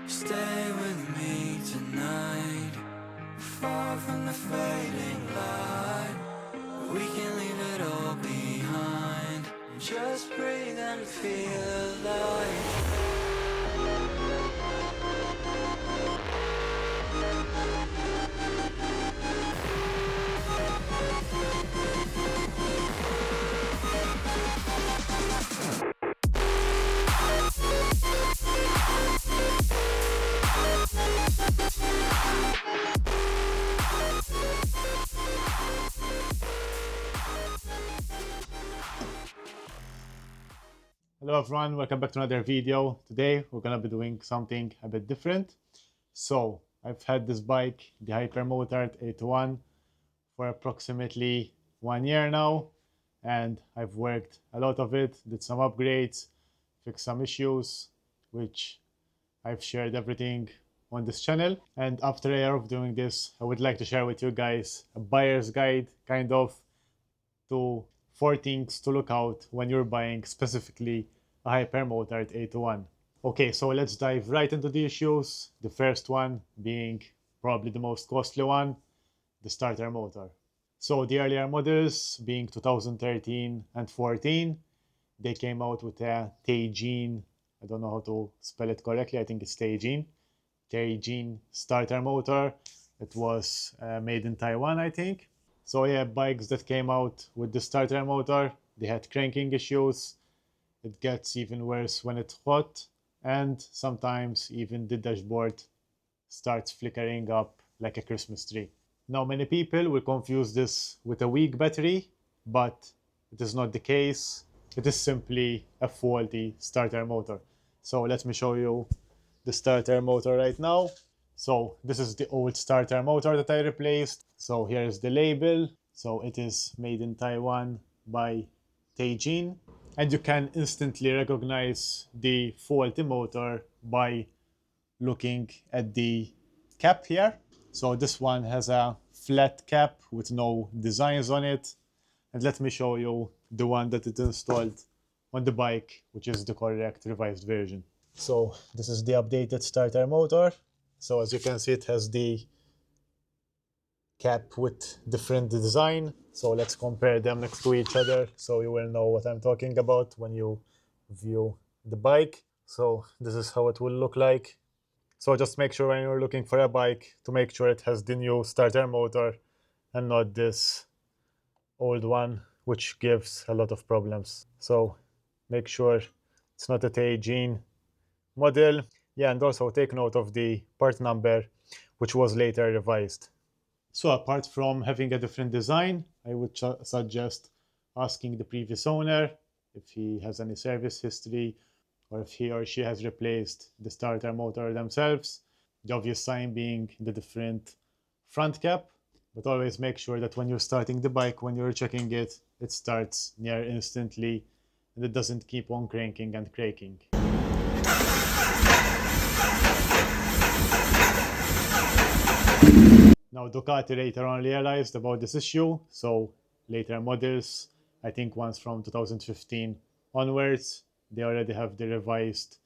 Stay with me tonight, far from the fading light. We can leave it all behind, just breathe and feel alive. Hello everyone, welcome back to another video. Today we're gonna be doing something a bit different. So I've had this bike, the Hypermotard 81, for approximately 1 year now, and I've worked a lot of it, did some upgrades, fixed some issues, which I've shared everything on this channel. And after a year of doing this, I would like to share with you guys a buyer's guide, kind of, to 4 things to look out when you're buying specifically a Hypermotard 81. Okay, so let's dive right into the issues. The first one being probably the most costly one, the starter motor. So the earlier models, being 2013 and 14, they came out with a Teijin, I don't know how to spell it correctly, I think it's Teijin starter motor. It was made in Taiwan, I think. So yeah, bikes that came out with the starter motor, they had cranking issues. It gets even worse when it's hot, and sometimes even the dashboard starts flickering up like a Christmas tree. Now many people will confuse this with a weak battery, but it is not the case. It is simply a faulty starter motor. So let me show you the starter motor right now. So this is the old starter motor that I replaced. So here is the label. So it is made in Taiwan by Teijin. And you can instantly recognize the faulty motor by looking at the cap here. So this one has a flat cap with no designs on it. And let me show you the one that is installed on the bike, which is the correct revised version. So this is the updated starter motor. So as you can see, it has the cap with different design. So let's compare them next to each other so you will know what I'm talking about when you view the bike. So this is how it will look like. So just make sure when you're looking for a bike to make sure it has the new starter motor and not this old one, which gives a lot of problems. So make sure it's not a Teijin model. Yeah, and also take note of the part number, which was later revised. So apart from having a different design, I would suggest asking the previous owner if he has any service history or if he or she has replaced the starter motor themselves. The obvious sign being the different front cap, but always make sure that when you're starting the bike, when you're checking it, it starts near instantly and it doesn't keep on cranking and cranking. Now Ducati later on realized about this issue, so later models, I think ones from 2015 onwards, they already have the revised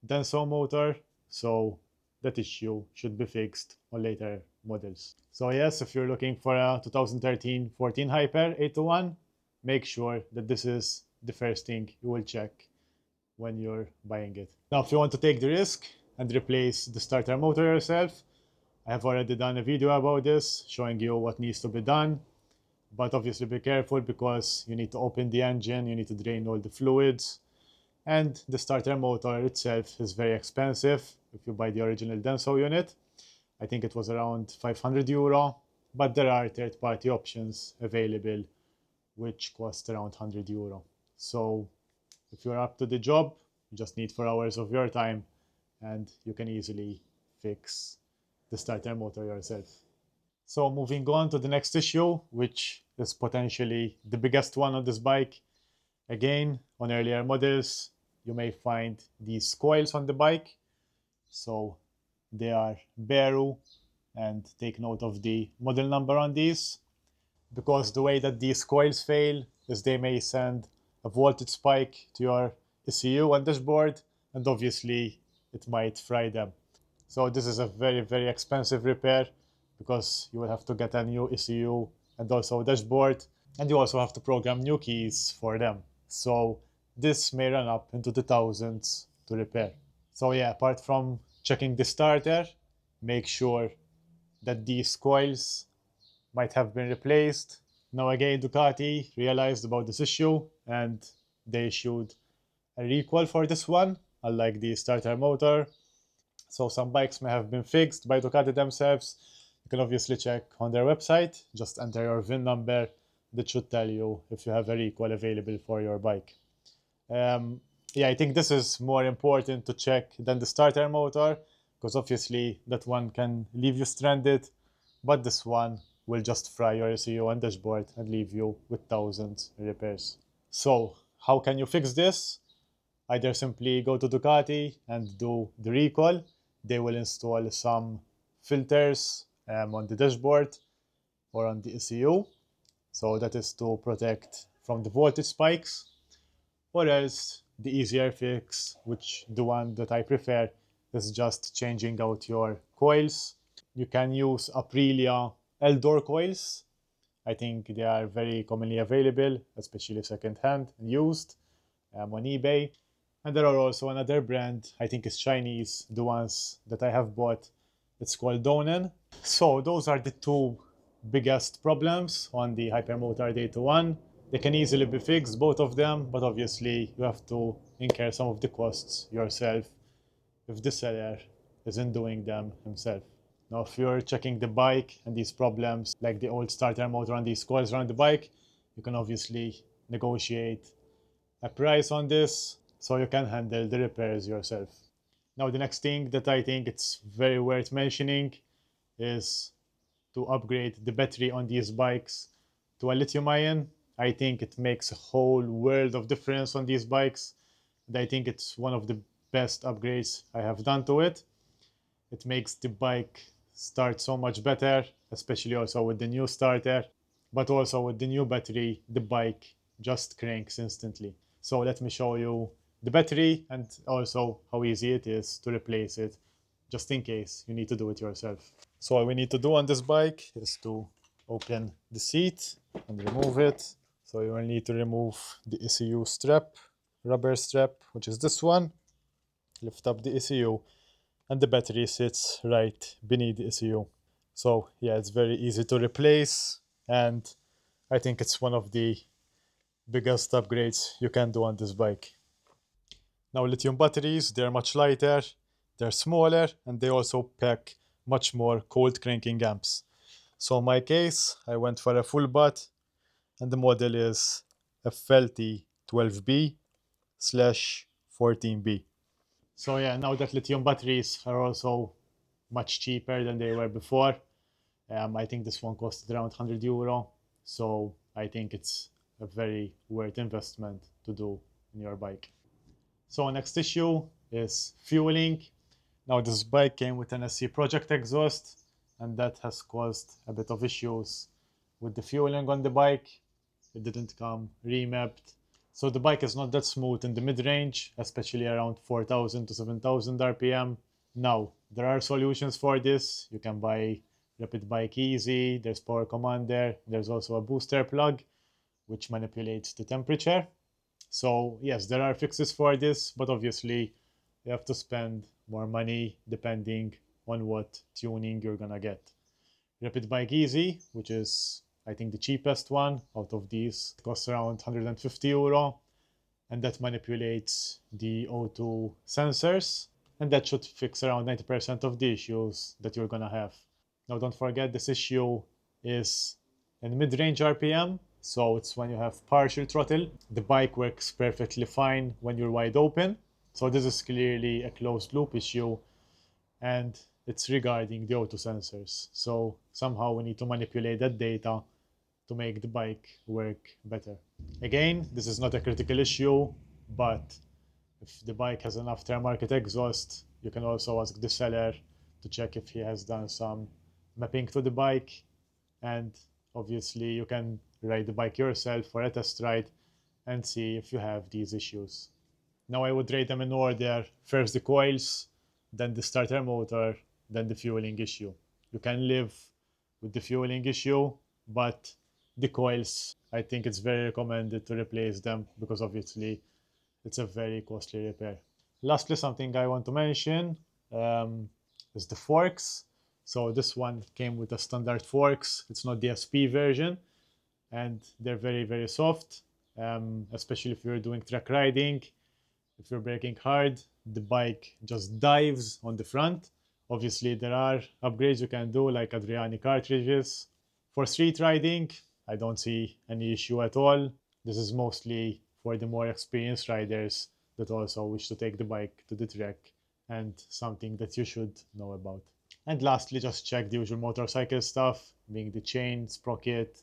Denso motor, so that issue should be fixed on later models. So yes, if you're looking for a 2013-14 Hyper 801, make sure that this is the first thing you will check when you're buying it. Now if you want to take the risk and replace the starter motor yourself, I have already done a video about this, showing you what needs to be done, but obviously be careful because you need to open the engine, you need to drain all the fluids, and the starter motor itself is very expensive if you buy the original Denso unit. I think it was around €500, but there are third-party options available which cost around €100. So if you're up to the job, you just need 4 hours of your time and you can easily fix the starter motor yourself. So moving on to the next issue, which is potentially the biggest one on this bike. Again, on earlier models, you may find these coils on the bike. So they are Bearu, and take note of the model number on these, because the way that these coils fail is they may send a voltage spike to your ECU and dashboard, and obviously it might fry them. So this is a very, very expensive repair because you will have to get a new ECU and also a dashboard, and you also have to program new keys for them. So this may run up into the thousands to repair. So yeah, apart from checking the starter, make sure that these coils might have been replaced. Now again, Ducati realized about this issue and they issued a recall for this one, unlike the starter motor. So some bikes may have been fixed by Ducati themselves. You can obviously check on their website, just enter your VIN number. That should tell you if you have a recall available for your bike. Um, yeah, I think this is more important to check than the starter motor because obviously that one can leave you stranded, but this one will just fry your ECU and dashboard and leave you with thousands repairs. So how can you fix this? Either simply go to Ducati and do the recall. They will install some filters on the dashboard or on the ECU. So that is to protect from the voltage spikes. Or else the easier fix, which the one that I prefer, is just changing out your coils. You can use Aprilia L-door coils. I think they are very commonly available, especially second-hand and used on eBay. And there are also another brand, I think it's Chinese, the ones that I have bought. It's called Donen. So those are the two biggest problems on the Hypermotard 801. They can easily be fixed, both of them, but obviously you have to incur some of the costs yourself if the seller isn't doing them himself. Now, if you're checking the bike and these problems, like the old starter motor and these coils around the bike, you can obviously negotiate a price on this so you can handle the repairs yourself. Now, the next thing that I think it's very worth mentioning is to upgrade the battery on these bikes to a lithium ion. I think it makes a whole world of difference on these bikes, and I think it's one of the best upgrades I have done to it. It makes the bike start so much better, especially also with the new starter, but also with the new battery, the bike just cranks instantly. So let me show you the battery and also how easy it is to replace it, just in case you need to do it yourself. So all we need to do on this bike is to open the seat and remove it. So you will need to remove the ECU strap, rubber strap, which is this one. Lift up the ECU and the battery sits right beneath the ECU. So yeah, it's very easy to replace, and I think it's one of the biggest upgrades you can do on this bike. Now lithium batteries, they're much lighter, they're smaller, and they also pack much more cold cranking amps. So in my case, I went for a full butt, and the model is FLT 12B slash 14B. So yeah, now that lithium batteries are also much cheaper than they were before, I think this one costed around €100. So I think it's a very worth investment to do in your bike. So next issue is fueling. Now this bike came with an SC Project exhaust, and that has caused a bit of issues with the fueling on the bike. It didn't come remapped. So the bike is not that smooth in the mid-range, especially around 4,000 to 7,000 RPM. Now, there are solutions for this. You can buy Rapid Bike Easy, there's Power Commander, there's also a booster plug, which manipulates the temperature. So yes, there are fixes for this, but obviously you have to spend more money depending on what tuning you're gonna get. Rapid Bike Easy, which is I think the cheapest one out of these, costs around €150, and that manipulates the O2 sensors, and that should fix around 90% of the issues that you're gonna have. Now don't forget this issue is in mid-range RPM, so it's when you have partial throttle. The bike works perfectly fine when you're wide open, so this is clearly a closed loop issue, and it's regarding the O2 sensors. So somehow we need to manipulate that data to make the bike work better. Again, this is not a critical issue, but if the bike has an aftermarket exhaust, you can also ask the seller to check if he has done some mapping to the bike, and obviously you can ride the bike yourself for a test ride and see if you have these issues. Now I would rate them in order: first the coils, then the starter motor, than the fueling issue. You can live with the fueling issue, but the coils, I think it's very recommended to replace them because obviously it's a very costly repair. Lastly, something I want to mention um, is the forks. So this one came with the standard forks. It's not the SP version, and they're very, very soft, especially if you're doing track riding. If you're braking hard, the bike just dives on the front. Obviously, there are upgrades you can do, like Adriani cartridges. For street riding, I don't see any issue at all. This is mostly for the more experienced riders that also wish to take the bike to the track, and something that you should know about. And lastly, just check the usual motorcycle stuff, being the chain, sprocket,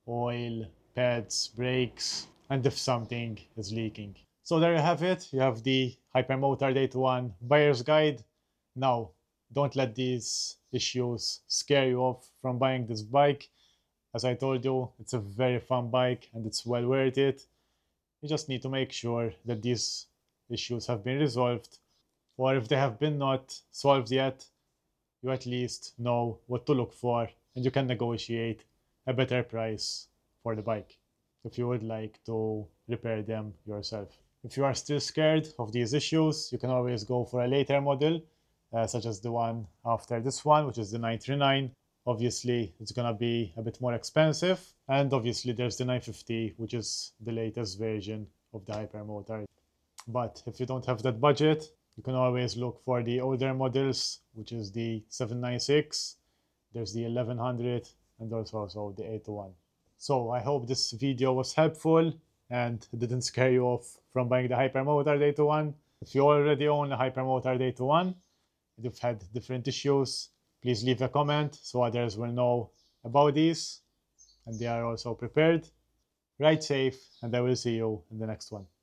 oil, pads, brakes, and if something is leaking. So there you have it. You have the Hypermotard 81 buyer's guide. Now, don't let these issues scare you off from buying this bike. As I told you, it's a very fun bike and it's well worth it. You just need to make sure that these issues have been resolved, or if they have been not solved yet, you at least know what to look for and you can negotiate a better price for the bike if you would like to repair them yourself. If you are still scared of these issues, you can always go for a later model, such as the one after this one, which is the 939. Obviously, it's going to be a bit more expensive. And obviously, there's the 950, which is the latest version of the Hypermotard. But if you don't have that budget, you can always look for the older models, which is the 796, there's the 1100, and also the 801. So I hope this video was helpful and didn't scare you off from buying the Hypermotard 801. If you already own a Hypermotard 801 and you've had different issues, please leave a comment so others will know about these and they are also prepared. Ride safe, and I will see you in the next one.